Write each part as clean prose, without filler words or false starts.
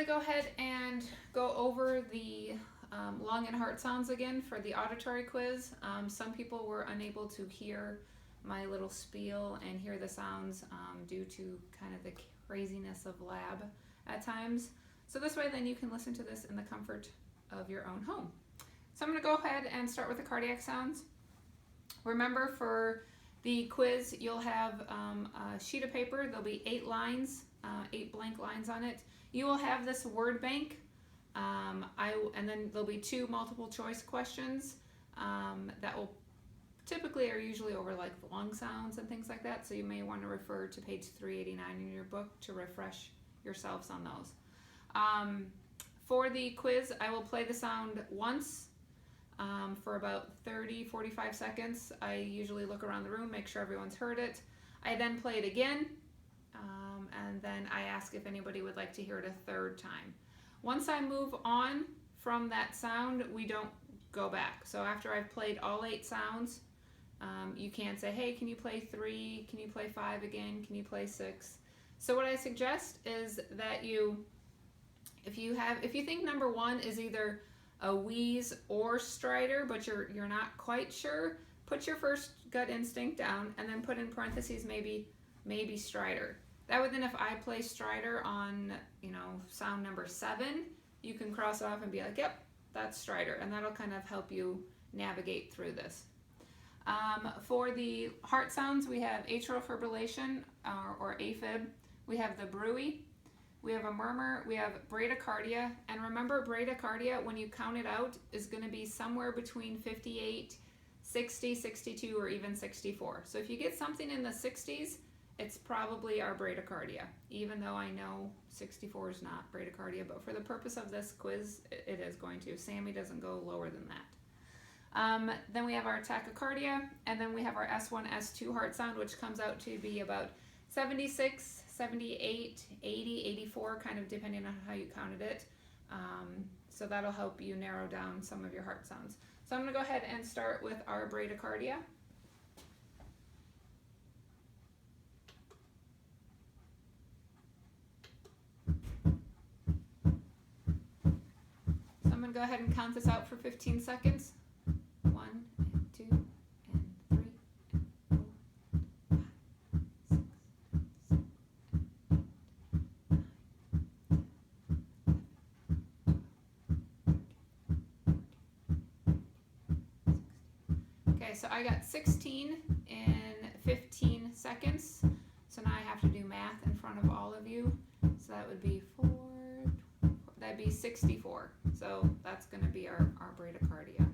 go ahead and go over the lung and heart sounds again for the auditory quiz. Some people were unable to hear my little spiel and hear the sounds due to kind of the craziness of lab at times. So this way then you can listen to this in the comfort of your own home. So I'm going to go ahead and start with the cardiac sounds. Remember, for the quiz you'll have a sheet of paper. There'll be 8 lines, 8 blank lines on it. You will have this word bank, and then there'll be 2 multiple choice questions that will typically are usually over like lung sounds and things like that, so you may want to refer to page 389 in your book to refresh yourselves on those. For the quiz, I will play the sound once for about 30-45 seconds. I usually look around the room, make sure everyone's heard it. I then play it again, and then I ask if anybody would like to hear it a 3rd time. Once I move on from that sound, we don't go back. So after I've played all 8 sounds, you can't say, hey, can you play 3? Can you play 5 again? Can you play 6? So what I suggest is that if you think number 1 is either a wheeze or stridor, but you're not quite sure, put your first gut instinct down and then put in parentheses maybe stridor. That way then if I play stridor on, sound number 7, you can cross it off and be like, yep, that's stridor, and that'll kind of help you navigate through this. For the heart sounds, we have atrial fibrillation or AFib. We have the bruit. We have a murmur. We have bradycardia. And remember, bradycardia, when you count it out, is going to be somewhere between 58, 60, 62, or even 64. So if you get something in the 60s, it's probably our bradycardia, even though I know 64 is not bradycardia, but for the purpose of this quiz, it is going to. SAMII doesn't go lower than that. Then we have our tachycardia, and then we have our S1, S2 heart sound, which comes out to be about 76, 78, 80, 84, kind of depending on how you counted it. So that'll help you narrow down some of your heart sounds. So I'm going to go ahead and start with our bradycardia. So I'm going to go ahead and count this out for 15 seconds. 1 and 2 and 3 and 4, 5, 6, 7, 8, 9, 10, 11, 12, 13, 14, 15, 16. Okay, so I got 16 in 15 seconds. So now I have to do math in front of all of you. So that would be 4, that'd be 64. So that's going to be our bradycardia.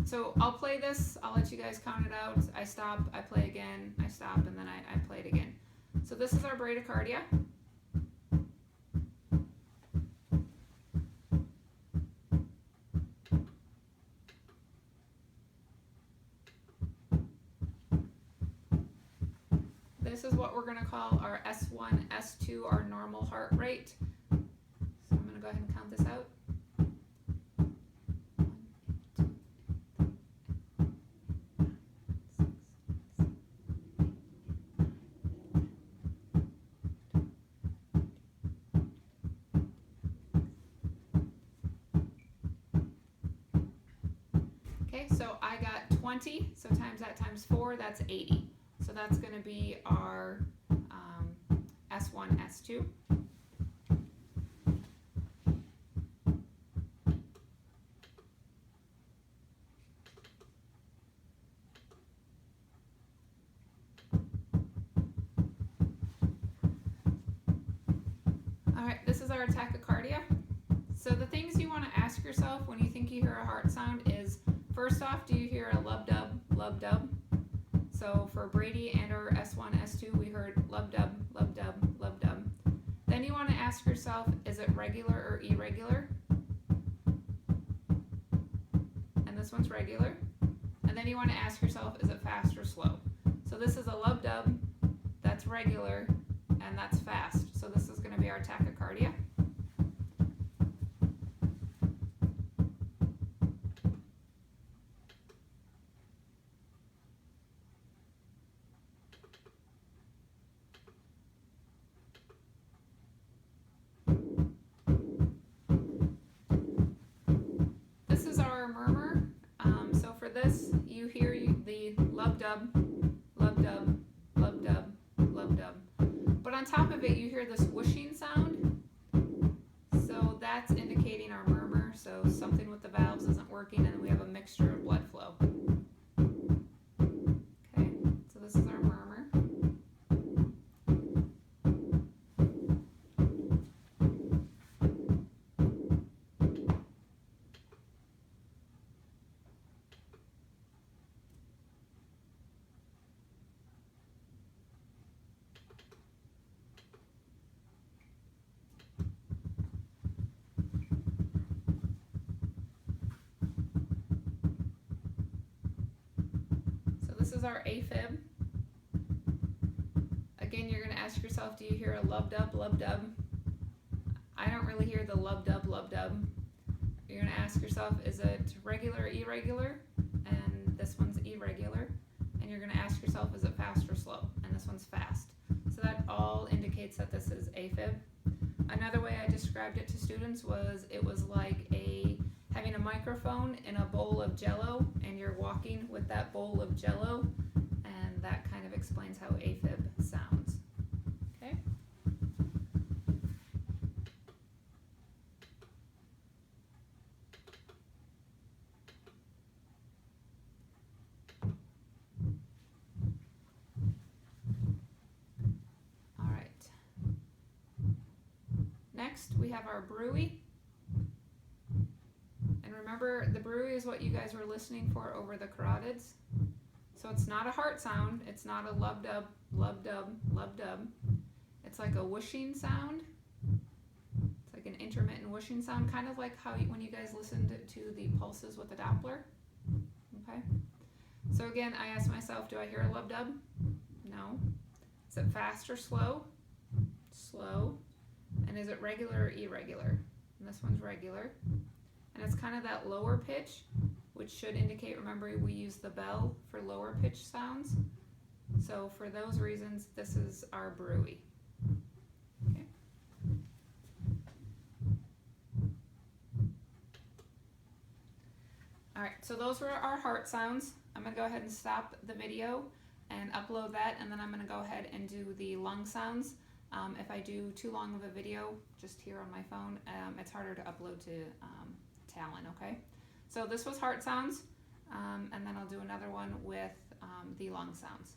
So I'll play this, I'll let you guys count it out. I stop, I play again, I stop, and then I play it again. So this is our bradycardia. This is what we're going to call our S1, S2, our normal heart rate. So I'm going to go ahead and count this out. Okay, so I got 20, so times that times 4, that's 80. So that's going to be our S1, S2. All right, this is our tachycardia. So the things you want to ask yourself when you think you hear a heart sound is, first off, do you hear a lub-dub, lub-dub? So for Brady and our S1, S2, we heard lub-dub, lub-dub, lub-dub. Then you want to ask yourself, is it regular or irregular? And this one's regular. And then you want to ask yourself, is it fast or slow? So this is a lub-dub, that's regular, and that's fast. So this is going to be our tachycardia. of it you hear this whooshing sound. So that's indicating our murmur. So something with the valves isn't working and we have a mixture of blood flow. Okay, so this is our murmur. This is our AFib. Again, you're going to ask yourself, do you hear a lub-dub, lub-dub? I don't really hear the lub-dub, lub-dub. You're going to ask yourself, is it regular or irregular? And this one's irregular. And you're going to ask yourself, is it fast or slow? And this one's fast. So that all indicates that this is AFib. Another way I described it to students was it was like having a microphone in a bowl of Jell-O, and you're walking with that bowl of Jell-O, and that kind of explains how AFib sounds. Okay. All right. Next, we have our bruit. And remember, the bruit is what you guys were listening for over the carotids. So it's not a heart sound. It's not a lub-dub, lub-dub, lub-dub. It's like a whooshing sound. It's like an intermittent whooshing sound, kind of like how when you guys listened to the pulses with the Doppler. Okay. So again, I asked myself, do I hear a lub-dub? No. Is it fast or slow? Slow. And is it regular or irregular? And this one's regular. And it's kind of that lower pitch, which should indicate, remember, we use the bell for lower pitch sounds. So for those reasons, this is our bruit. Okay. All right, so those were our heart sounds. I'm going to go ahead and stop the video and upload that, and then I'm going to go ahead and do the lung sounds. If I do too long of a video just here on my phone, it's harder to upload to Talon, okay? So this was heart sounds, and then I'll do another one with the lung sounds.